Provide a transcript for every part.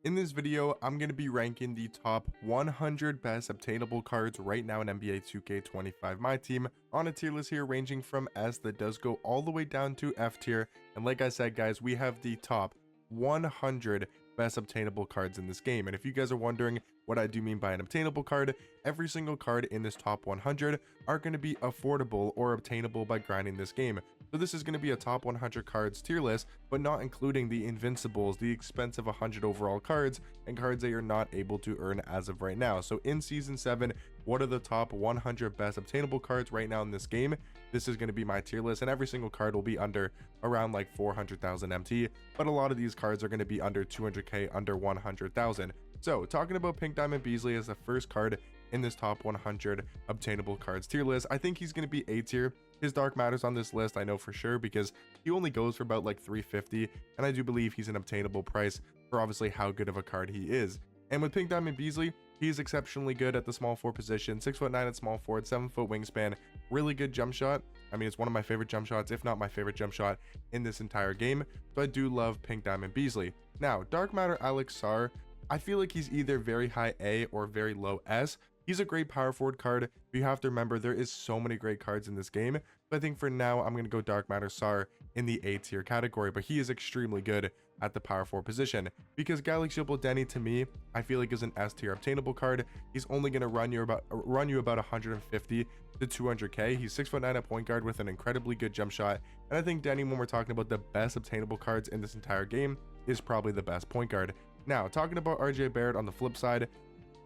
In this video, I'm going to be ranking the top 100 best obtainable cards right now in NBA 2K25 My Team on a tier list here ranging from S that does go all the way down to F tier. And like I said, guys, we have the top 100 best obtainable cards in this game. And if you guys are wondering what I do mean by an obtainable card, every single card in this top 100 are going to be affordable or obtainable by grinding this game. So this is going to be a top 100 cards tier list, but not including the invincibles, the expensive 100 overall cards, and cards that you're not able to earn as of right now. So in season 7, what are the top 100 best obtainable cards right now in this game? This is going to be my tier list, and every single card will be under around like 400,000 MT, but a lot of these cards are going to be under 200k, under 100,000. So talking about Pink Diamond Beasley as the first card in this top 100 obtainable cards tier list, I think he's going to be A tier. His Dark Matter's on this list, I know for sure, because he only goes for about like 350, and I do believe he's an obtainable price for obviously how good of a card he is. And with Pink Diamond Beasley, he's exceptionally good at the small forward position, 6'9" at small forward, 7-foot wingspan, really good jump shot. I mean, it's one of my favorite jump shots, if not my favorite jump shot in this entire game. So I do love Pink Diamond Beasley. Now, Dark Matter Alex Sarr, I feel like he's either very high A or very low S. He's a great power forward card, but you have to remember there is so many great cards in this game. But I think for now, I'm going to go Dark Matter Sarr in the A tier category, but he is extremely good at the power forward position. Because Galaxy Opal Denny, to me, I feel like is an S tier obtainable card. He's only going to run you about 150 to 200k. He's 6'9" at point guard with an incredibly good jump shot. And I think Denny, when we're talking about the best obtainable cards in this entire game, is probably the best point guard. Now, talking about RJ Barrett on the flip side,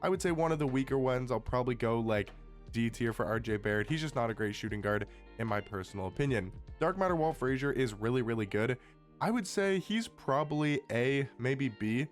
I would say one of the weaker ones. I'll probably go like D tier for RJ Barrett. He's just not a great shooting guard in my personal opinion. Dark Matter Walt Frazier is really good. I would say he's probably A, maybe B.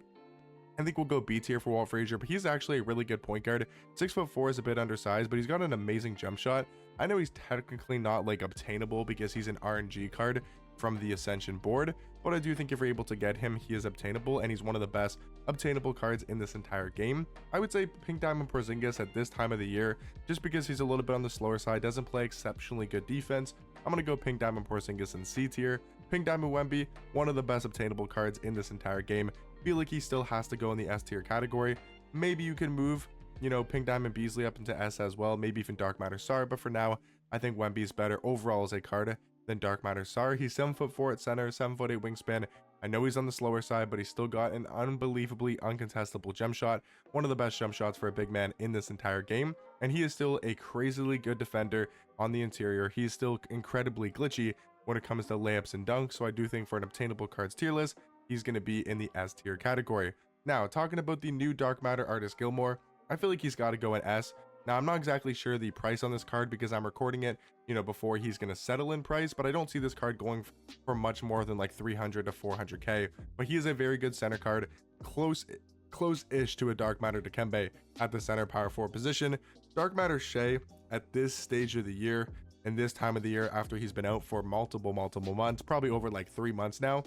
I think we'll go B tier for Walt Frazier, but he's actually a really good point guard. 6'4" is a bit undersized, but he's got an amazing jump shot. I know he's technically not like obtainable because he's an RNG card from the Ascension board, but I do think if you're able to get him, he is obtainable, and he's one of the best obtainable cards in this entire game. I would say Pink Diamond Porzingis at this time of the year, just because he's a little bit on the slower side, doesn't play exceptionally good defense. I'm going to go Pink Diamond Porzingis in C tier. Pink Diamond Wemby, one of the best obtainable cards in this entire game. Feel like he still has to go in the S tier category. Maybe you can move, Pink Diamond Beasley up into S as well, maybe even Dark Matter Sarr, but for now, I think Wemby's better overall as a card than Dark Matter Sarr. He's 7'4" at center, 7'8" wingspan. I know he's on the slower side, but he's still got an unbelievably uncontestable jump shot, one of the best jump shots for a big man in this entire game, and he is still a crazily good defender on the interior. He's still incredibly glitchy when it comes to layups and dunks, so I do think for an obtainable cards tier list, he's going to be in the S tier category. Now, talking about the new Dark Matter Artist Gilmore, I feel like he's got to go in S. Now, I'm not exactly sure the price on this card because I'm recording it, before he's going to settle in price, but I don't see this card going for much more than like 300 to 400k. But he is a very good center card, close-ish to a Dark Matter Dikembe at the center power forward position. Dark Matter Shea at this stage of the year and this time of the year after he's been out for multiple months, probably over like 3 months now,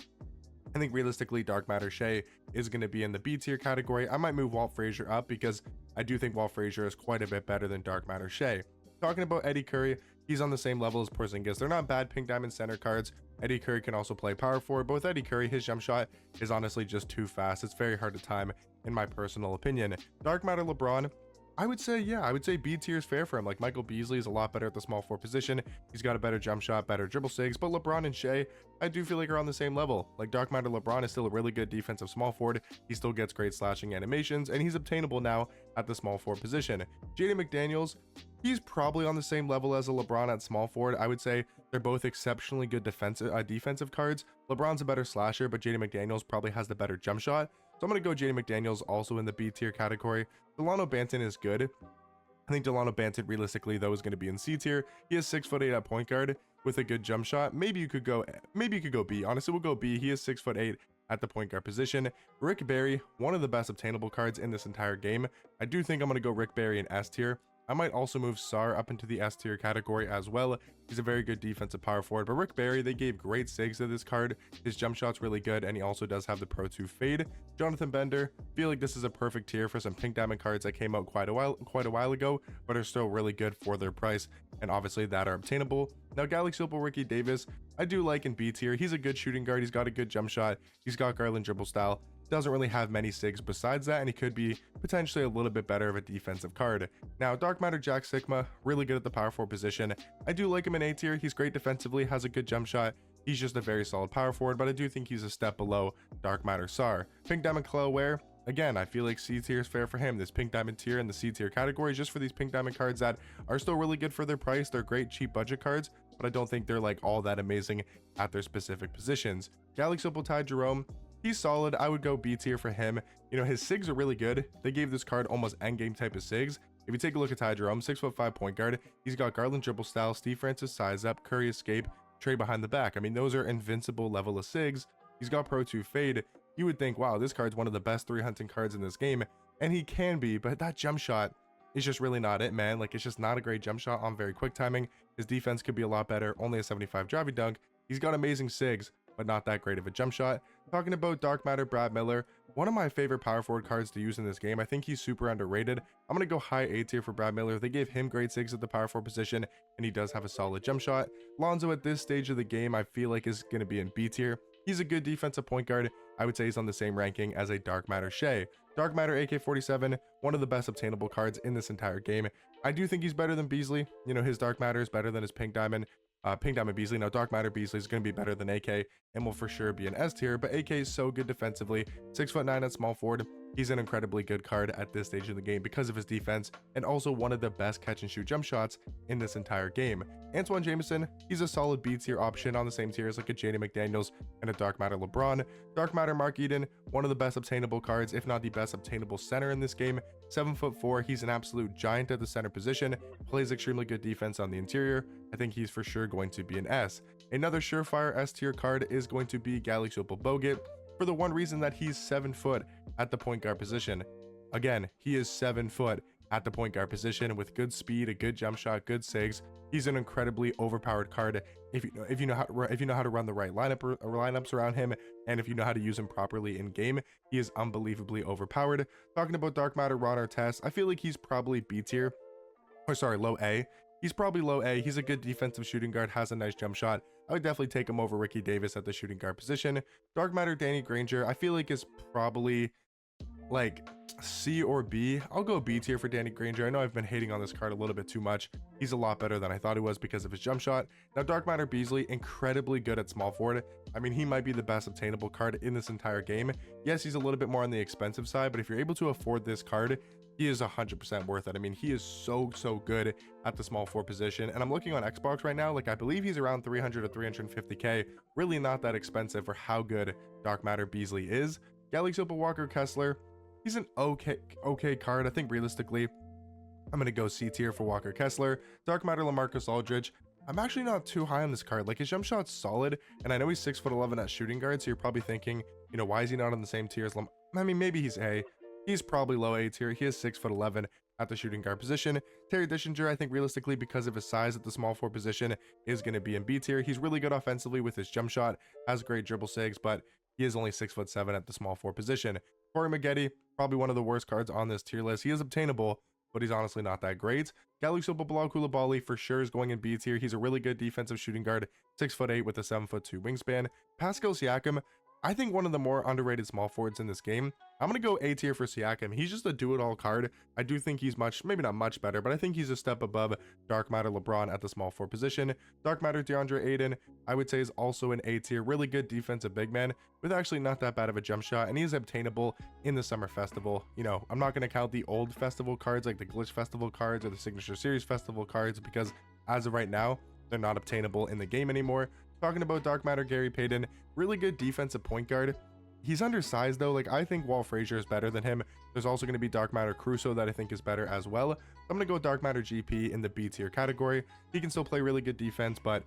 I think realistically Dark Matter Shea is going to be in the B tier category. I might move Walt Frazier up because I do think Walt Frazier is quite a bit better than Dark Matter Shea. Talking about Eddie Curry, he's on the same level as Porzingis. They're not bad Pink Diamond center cards. Eddie Curry can also play power forward, but with Eddie Curry, his jump shot is honestly just too fast. It's very hard to time, in my personal opinion. Dark Matter LeBron, I would say B tier is fair for him. Like Michael Beasley is a lot better at the small forward position. He's got a better jump shot, better dribble sigs, but LeBron and Shea, I do feel like are on the same level. Like Dark Matter LeBron is still a really good defensive small forward. He still gets great slashing animations, and he's obtainable now at the small forward position. Jaden McDaniels, he's probably on the same level as a LeBron at small forward. I would say they're both exceptionally good defensive cards. LeBron's a better slasher, but Jaden McDaniels probably has the better jump shot. So I'm going to go Jaden McDaniels also in the B tier category. Delano Banton is good. I think Delano Banton realistically though is going to be in C tier. He is 6'8" at point guard with a good jump shot. Maybe you could go B. Honestly, we'll go B. He is 6'8" at the point guard position. Rick Barry, one of the best obtainable cards in this entire game. I do think I'm going to go Rick Barry in S tier. I might also move Sarr up into the S tier category as well. He's a very good defensive power forward, but Rick Barry, they gave great sigs to this card. His jump shot's really good, and he also does have the Pro 2 fade. Jonathan Bender, feel like this is a perfect tier for some Pink Diamond cards that came out quite a while ago, but are still really good for their price, and obviously that are obtainable. Now, Galaxy Opal Ricky Davis, I do like in B tier. He's a good shooting guard. He's got a good jump shot. He's got Garland dribble style. doesn't really have many SIGs besides that, and he could be potentially a little bit better of a defensive card. Now, Dark Matter Jack Sigma, really good at the power forward position. I do like him in A tier. He's great defensively, has a good jump shot. He's just a very solid power forward, but I do think he's a step below Dark Matter Sar. Pink Diamond Cloware, again, I feel like C tier is fair for him. This Pink Diamond tier and the C tier category, just for these Pink Diamond cards that are still really good for their price. They're great cheap budget cards, but I don't think they're like all that amazing at their specific positions. Galaxy Opal Ty Jerome, he's solid. I would go B tier for him. You know, his SIGs are really good. They gave this card almost endgame type of SIGs. If you take a look at Ty Jerome, 6'5" point guard, he's got Garland dribble style, Steve Francis size up, Curry escape, Trey behind the back. I mean, those are invincible level of SIGs. He's got Pro 2 fade. You would think, wow, this card's one of the best 3 hunting cards in this game, and he can be, but that jump shot is just really not it, man. Like, it's just not a great jump shot on very quick timing. His defense could be a lot better, only a 75 driving dunk. He's got amazing SIGs, but not that great of a jump shot. Talking about Dark Matter Brad Miller, one of my favorite power forward cards to use in this game. I think he's super underrated. I'm going to go high A tier for Brad Miller. They gave him great SIGs at the power forward position, and he does have a solid jump shot. Lonzo at this stage of the game, I feel like is going to be in B tier. He's a good defensive point guard. I would say he's on the same ranking as a Dark Matter Shea. Dark Matter AK-47, one of the best obtainable cards in this entire game. I do think he's better than Beasley. You know, his Dark Matter is better than his Pink Diamond Beasley. Now, Dark Matter Beasley is going to be better than AK and will for sure be an S tier, but AK is so good defensively. 6'9" at small forward. He's an incredibly good card at this stage of the game because of his defense, and also one of the best catch and shoot jump shots in this entire game. Antoine Jameson, he's a solid B tier option on the same tier as like a Jaden McDaniels and a Dark Matter LeBron. Dark Matter Mark Eden, one of the best obtainable cards, if not the best obtainable center in this game. 7'4", he's an absolute giant at the center position, plays extremely good defense on the interior. I think he's for sure going to be an S. Another surefire S tier card is going to be Galaxy Opal Bogut, for the one reason that he's 7 foot at the point guard position. Again, he is 7 foot at the point guard position with good speed, a good jump shot, good SIGs. He's an incredibly overpowered card if you know how to run the right lineups around him, and if you know how to use him properly in game. He is unbelievably overpowered. Talking about Dark Matter Ron Artest, I feel like he's probably B tier, or sorry, low A. He's probably low A. He's a good defensive shooting guard, has a nice jump shot. I would definitely take him over Ricky Davis at the shooting guard position. Dark Matter Danny Granger, I feel like is probably like C or B. I'll go B tier for Danny Granger. I know I've been hating on this card a little bit too much. He's a lot better than I thought he was because of his jump shot. Now, Dark Matter Beasley, incredibly good at small forward. I mean, he might be the best obtainable card in this entire game. Yes, he's a little bit more on the expensive side, but if you're able to afford this card, he is 100% worth it. I mean, he is so good at the small forward position, and I'm looking on Xbox right now, like I believe he's around 300 to 350k. Really not that expensive for how good Dark Matter Beasley is. Galaxy Opal Walker Kessler, he's an okay card. I think realistically I'm gonna go C tier for Walker Kessler. Dark Matter LaMarcus Aldridge, I'm actually not too high on this card. Like, his jump shot's solid, and I know he's 6'11" at shooting guard, so you're probably thinking, you know, why is he not on the same tier as I mean, maybe he's A. He's probably low A tier. He is 6'11" at the shooting guard position. Terry Dischinger, I think realistically, because of his size at the small forward position, is going to be in B tier. He's really good offensively with his jump shot, has great dribble SIGs, but he is only 6'7" at the small forward position. Corey Maggette, probably one of the worst cards on this tier list. He is obtainable, but he's honestly not that great. Galaxy Opal Bilal Coulibaly for sure is going in B tier. He's a really good defensive shooting guard, 6'8" with a 7'2" wingspan. Pascal Siakam, I think one of the more underrated small forwards in this game. I'm going to go A tier for Siakam. He's just a do-it-all card. I do think he's maybe not much better, but I think he's a step above Dark Matter LeBron at the small forward position. Dark Matter DeAndre Ayton, I would say, is also an A tier. Really good defensive big man with actually not that bad of a jump shot, and he's obtainable in the Summer Festival. You know, I'm not going to count the old festival cards like the Glitch Festival cards or the Signature Series Festival cards because as of right now, they're not obtainable in the game anymore. Talking about Dark Matter Gary Payton, really good defensive point guard. He's undersized though. Like, I think Walt Frazier is better than him. There's also going to be Dark Matter Caruso that I think is better as well. I'm going to go Dark Matter GP in the B tier category. He can still play really good defense, but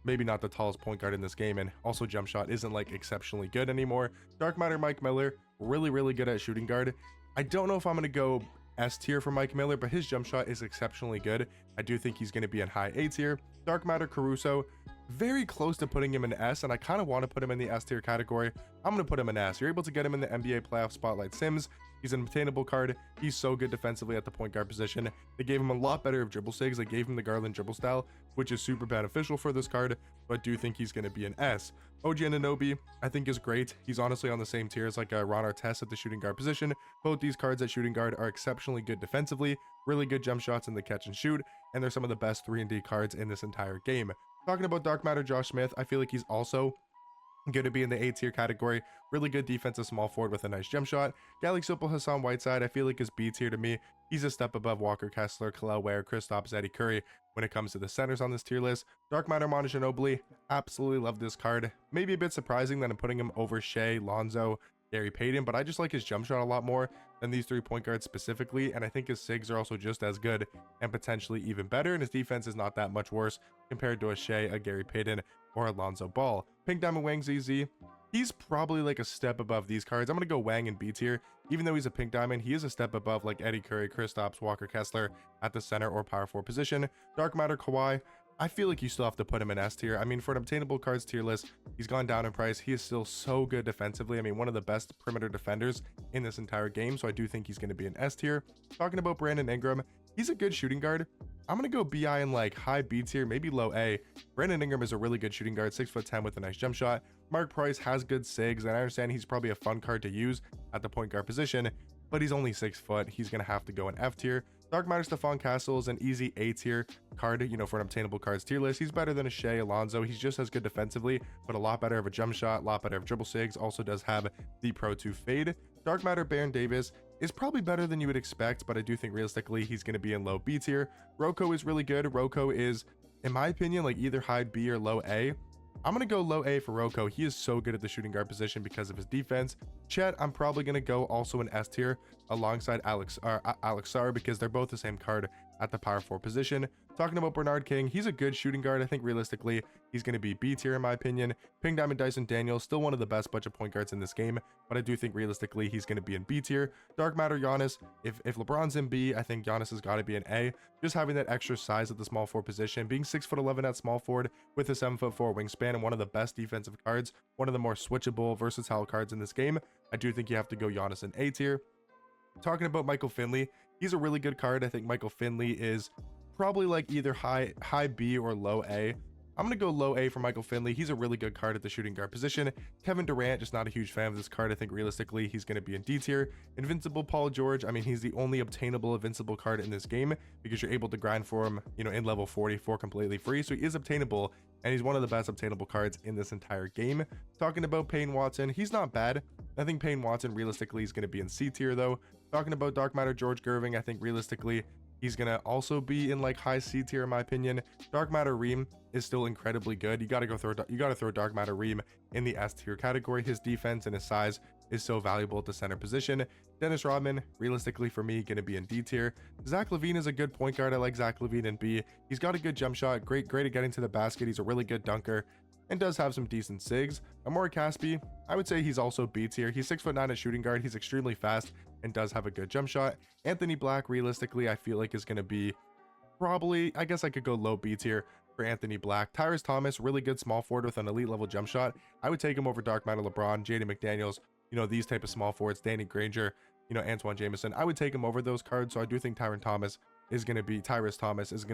maybe not the tallest point guard in this game, and also jump shot isn't like exceptionally good anymore. Dark Matter Mike Miller, really good at shooting guard. I don't know if I'm going to go S tier for Mike Miller, but his jump shot is exceptionally good. I do think he's going to be in high A tier. Dark Matter Caruso, very close to putting him in S, and I kind of want to put him in the S tier category. I'm going to put him in S. You're able to get him in the NBA playoff spotlight sims. He's an obtainable card. He's so good defensively at the point guard position. They gave him a lot better of dribble sigs. They gave him the Garland dribble style, which is super beneficial for this card, but I do think he's going to be an S. OG Anunoby, I think, is great. He's honestly on the same tier as like Ron Artest at the shooting guard position. Both these cards at shooting guard are exceptionally good defensively, really good jump shots in the catch and shoot, and they're some of the best 3-and-D cards in this entire game. Talking about Dark Matter Josh Smith, I feel like he's also going to be in the A tier category. Really good defensive small forward with a nice jump shot. Galaxy Opal Hassan Whiteside, I feel like is B tier to me. He's a step above Walker Kessler, Kalel Ware, Kristaps, Eddie Curry when it comes to the centers on this tier list. Dark Matter Manu Ginobili, absolutely love this card. Maybe a bit surprising that I'm putting him over Shea, Lonzo, Gary Payton, but I just like his jump shot a lot more than these 3 point guards specifically, and I think his sigs are also just as good and potentially even better, and his defense is not that much worse compared to a Shea, a Gary Payton, or a Lonzo Ball. Pink Diamond Wang ZZ, he's probably like a step above these cards. I'm gonna go Wang in B tier. Even though he's a pink diamond, he is a step above like Eddie Curry, Kristaps, Walker Kessler at the center or power forward position. Dark Matter Kawhi, I feel like you still have to put him in S tier. I mean, for an obtainable cards tier list, he's gone down in price. He is still so good defensively. I mean, one of the best perimeter defenders in this entire game, so I do think he's going to be an S tier. Talking about Brandon Ingram, he's a good shooting guard. I'm going to go BI in like high B tier, maybe low A. Brandon Ingram is a really good shooting guard, 6'10" with a nice jump shot. Mark Price has good sigs, and I understand he's probably a fun card to use at the point guard position, but he's only 6 foot. He's going to have to go in F tier. Dark Matter Stephon Castle is an easy A tier card, you know, for an obtainable cards tier list. He's better than a Shea, Alonzo. He's just as good defensively, but a lot better of a jump shot, a lot better of dribble sigs. Also does have the Pro 2 fade. Dark Matter Baron Davis is probably better than you would expect, but I do think realistically he's going to be in low B tier. Rocco is really good. Rocco is, in my opinion, like either high B or low A. I'm going to go low A for Rocco. He is so good at the shooting guard position because of his defense. Chet, I'm probably going to go also in S tier alongside Alex Sarr because they're both the same card at the power forward position. Talking about Bernard King, he's a good shooting guard. I think realistically, he's going to be B tier in my opinion. Pink Diamond Dyson Daniels, still one of the best budget point guards in this game, but I do think realistically, he's going to be in B tier. Dark Matter Giannis, if LeBron's in B, I think Giannis has got to be in A. Just having that extra size at the small forward position, being 6'11" at small forward with a 7'4" wingspan and one of the best defensive cards, one of the more switchable, versatile cards in this game. I do think you have to go Giannis in A tier. Talking about Michael Finley, he's a really good card. I think Michael Finley is probably like either high B or low A. I'm going to go low A for Michael Finley. He's a really good card at the shooting guard position. Kevin Durant, just not a huge fan of this card. I think realistically, he's going to be in D tier. Invincible Paul George, I mean, he's the only obtainable invincible card in this game because you're able to grind for him, you know, in level 44 completely free. So he is obtainable, and he's one of the best obtainable cards in this entire game. Talking about Payne Watson, he's not bad. I think Payne Watson realistically is going to be in C tier though. Talking about Dark Matter George Gerving, I think realistically, he's going to also be in like high C tier in my opinion. Dark Matter Reem is still incredibly good. You got to throw Dark Matter Reem in the S tier category. His defense and his size is so valuable at the center position. Dennis Rodman, realistically for me, going to be in D tier. Zach LaVine is a good point guard. I like Zach LaVine in B. He's got a good jump shot, great at getting to the basket. He's a really good dunker and does have some decent sigs. Amore Caspi, I would say he's also B tier. He's 6'9" at shooting guard. He's extremely fast and does have a good jump shot. Anthony Black, realistically, I feel like is going to be probably, I guess I could go low B tier for Anthony Black. Tyrese Thomas, really good small forward with an elite level jump shot. I would take him over Dark Matter LeBron, JD McDaniels, you know, these type of small forwards, Danny Granger, you know, Antoine Jameson. I would take him over those cards. So I do think Tyrese Thomas is going to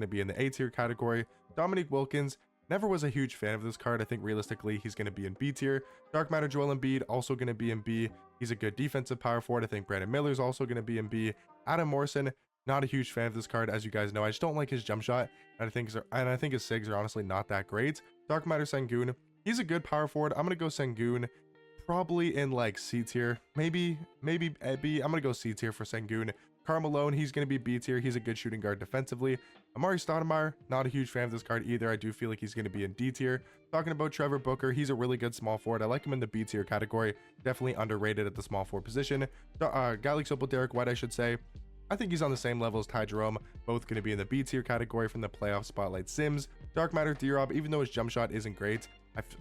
be in the A tier category. Dominique Wilkins, never was a huge fan of this card. I think realistically he's going to be in B tier. Dark Matter Joel Embiid, also going to be in B. He's a good defensive power forward. I think Brandon Miller is also going to be in B. Adam Morrison, not a huge fan of this card, as you guys know. I just don't like his jump shot, and I think his sigs are honestly not that great. Dark Matter Sengun, he's a good power forward. I'm going to go Sengun probably in like C tier, maybe B. I'm going to go C tier for Sengun. Karl Malone, he's going to be B tier. He's a good shooting guard defensively. Amari Stoudemire, not a huge fan of this card either. I do feel like he's going to be in D tier. Talking about Trevor Booker, he's a really good small forward. I like him in the B tier category. Definitely underrated at the small forward position. Galaxy Opal Derek White, I should say. I think he's on the same level as Ty Jerome. Both going to be in the B tier category from the playoff spotlight Sims. Dark Matter D-Rob, even though his jump shot isn't great,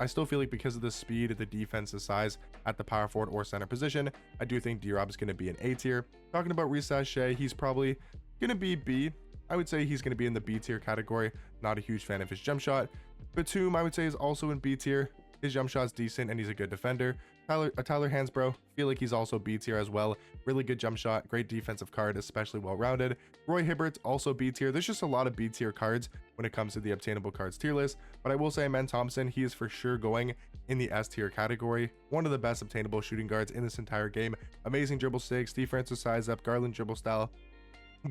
I still feel like because of the speed, the defense, the size at the power forward or center position, I do think D-Rob is going to be an A tier. Talking about Reese Shea, he's probably going to be B. I would say he's going to be in the B tier category. Not a huge fan of his jump shot. Batum, I would say, is also in B tier. His jump shot's decent and he's a good defender. Tyler Hansbrough, feel like he's also B tier as well. Really good jump shot, great defensive card, especially well-rounded. Roy Hibbert, also B tier. There's just a lot of B tier cards when it comes to the obtainable cards tier list, but I will say Men Thompson, he is for sure going in the S tier category. One of the best obtainable shooting guards in this entire game. Amazing dribble stakes, defensive size up, Garland dribble style,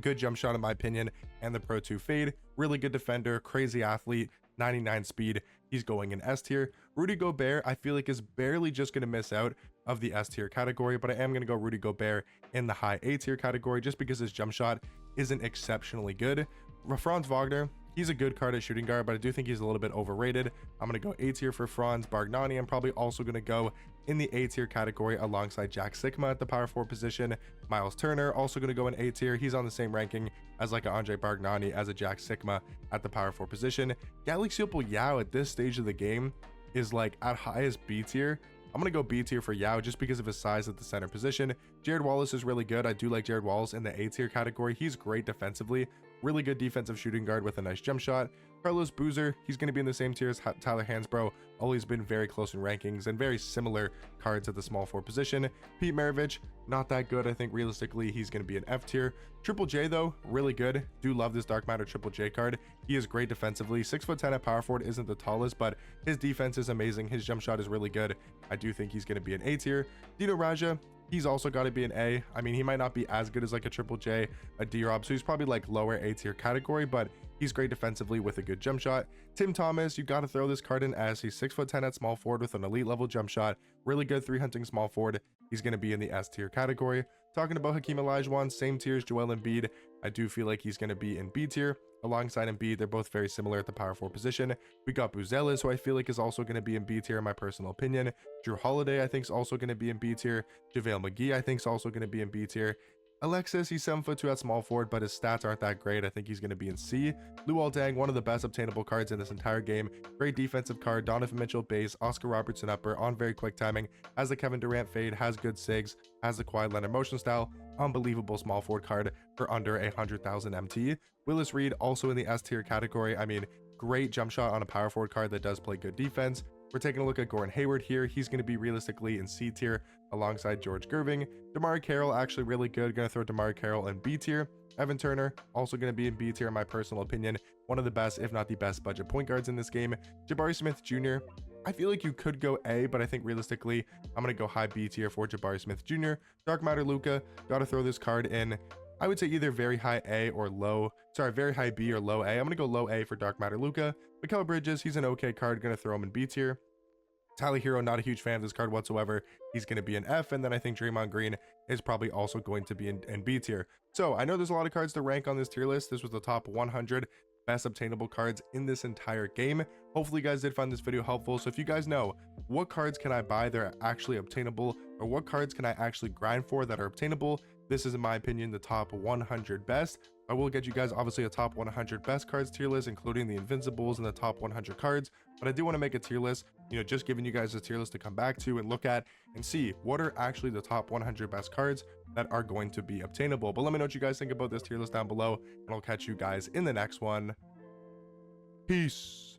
good jump shot in my opinion, and the Pro 2 fade. Really good defender, crazy athlete, 99 speed. He's going in S tier. Rudy Gobert, I feel like is barely just going to miss out of the S tier category, but I am going to go Rudy Gobert in the high A tier category just because his jump shot isn't exceptionally good. Franz Wagner, he's a good card at shooting guard, but I do think he's a little bit overrated. I'm going to go A tier for Franz. Bargnani, I'm probably also going to go in the A tier category alongside Jack Sikma at the power forward position. Miles Turner, also going to go in A tier. He's on the same ranking as like a Andre Bargnani as a Jack Sikma at the power forward position. Galaxy Opal Yao at this stage of the game is like at highest B tier. I'm going to go B tier for Yao just because of his size at the center position. Jared Wallace is really good. I do like Jared Wallace in the A tier category. He's great defensively. Really good defensive shooting guard with a nice jump shot. Carlos Boozer, he's going to be in the same tier as Tyler Hansbrough. Always been very close in rankings and very similar cards at the small forward position. Pete Maravich, not that good. I think realistically he's going to be an F tier. Triple J though, really good. Do love this Dark Matter Triple J card. He is great defensively. 6'10" at power forward, isn't the tallest, but his defense is amazing. His jump shot is really good. I do think he's going to be an A tier. Dino Raja, he's also got to be an A. I mean, he might not be as good as like a Triple J, a D-Rob, so he's probably like lower A tier category, but he's great defensively with a good jump shot. Tim Thomas, you got to throw this card in as he's 6'10" at small forward with an elite level jump shot. Really good 3-hunting small forward. He's going to be in the S tier category. Talking about Hakeem Olajuwon, same tier as Joel Embiid. I do feel like he's going to be in B tier alongside Embiid. They're both very similar at the power forward position. We got Buzelis, who I feel like is also going to be in B tier in my personal opinion. Drew Holiday, I think is also going to be in B tier. JaVale McGee, I think is also going to be in B tier. Alexis, he's 7'2" at small forward, but his stats aren't that great. I think he's going to be in C. Luol Deng, one of the best obtainable cards in this entire game. Great defensive card. Donovan Mitchell base. Oscar Robertson upper on very quick timing. Has the Kevin Durant fade. Has good sigs. Has the Kawhi Leonard motion style. Unbelievable small forward card for under 100,000 MT. Willis Reed, also in the S tier category. I mean, great jump shot on a power forward card that does play good defense. We're taking a look at Gordon Hayward here. He's going to be realistically in C tier alongside George Gerving. Damari Carroll, actually really good. Going to throw Damari Carroll in B tier. Evan Turner, also going to be in B tier in my personal opinion. One of the best, if not the best budget point guards in this game. Jabari Smith Jr., I feel like you could go A, but I think realistically, I'm going to go high B tier for Jabari Smith Jr. Dark Matter Luka, got to throw this card in. I would say either very high A or low, very high B or low A. I'm going to go low A for Dark Matter Luka. Mikal Bridges, he's an okay card. Going to throw him in B tier. Tyler Hero, not a huge fan of this card whatsoever. He's going to be an F, and then I think Draymond Green is probably also going to be in B tier. So I know there's a lot of cards to rank on this tier list. This was the top 100 best obtainable cards in this entire game. Hopefully you guys did find this video helpful. So if you guys know what cards can I buy that are actually obtainable, or what cards can I actually grind for that are obtainable, this is in my opinion the top 100 best. I will get you guys obviously a top 100 best cards tier list, including the Invincibles and the top 100 cards, but I do want to make a tier list, just giving you guys a tier list to come back to and look at and see what are actually the top 100 best cards that are going to be obtainable. But let me know what you guys think about this tier list down below, and I'll catch you guys in the next one. Peace.